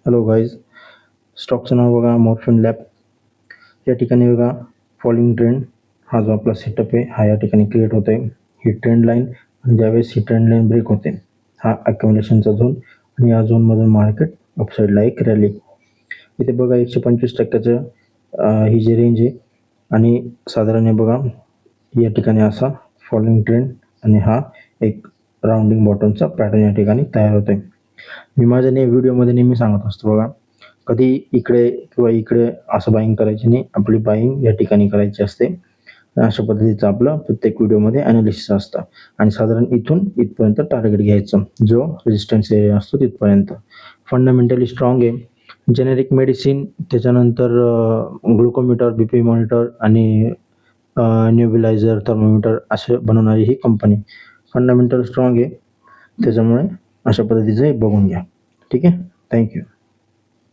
Hello guys, स्टॉकचं नाव बघा morphine lab. या ठिकाणी बघा फॉलोइंग ट्रेंड हा जो आपला सेटअप आहे हा या ठिकाणी क्रिएट होतो आहे. ही ट्रेंड लाईन आणि ज्यावेळेस ही ट्रेंड लाईन ब्रेक होते हा अकॅम्युलेशनचा झोन आणि या झोनमधून मार्केट अपसाईडला एक रॅली. इथे बघा 125% ही जी रेंज आहे आणि साधारण बघा या ठिकाणी असा फॉलोइंग ट्रेंड आणि हा एक राउंडिंग बॉटमचा पॅटर्न या ठिकाणी तयार होतो आहे. मी माझ्या व्हिडिओमध्ये नेहमी सांगत असतो बघा, कधी इकडे किंवा इकडे असं बाईंग करायची नाही, आपली बाईंग या ठिकाणी करायची असते. अशा पद्धतीचं आपलं प्रत्येक व्हिडिओमध्ये ॲनालिसिस असतं आणि साधारण इथून इथपर्यंत टार्गेट घ्यायचं, जो रेजिस्टन्स एरिया असतो तिथपर्यंत. फंडामेंटली स्ट्रॉंग आहे. जेनेरिक मेडिसिन, त्याच्यानंतर ग्लुकोमीटर, BP मॉनिटर आणि न्यूबिलायझर, थर्मोमीटर असे बनवणारी ही कंपनी. फंडामेंटल स्ट्रॉंग आहे, त्याच्यामुळे अशा पद्धतीचं हे बघून घ्या. ठीक आहे, थँक्यू.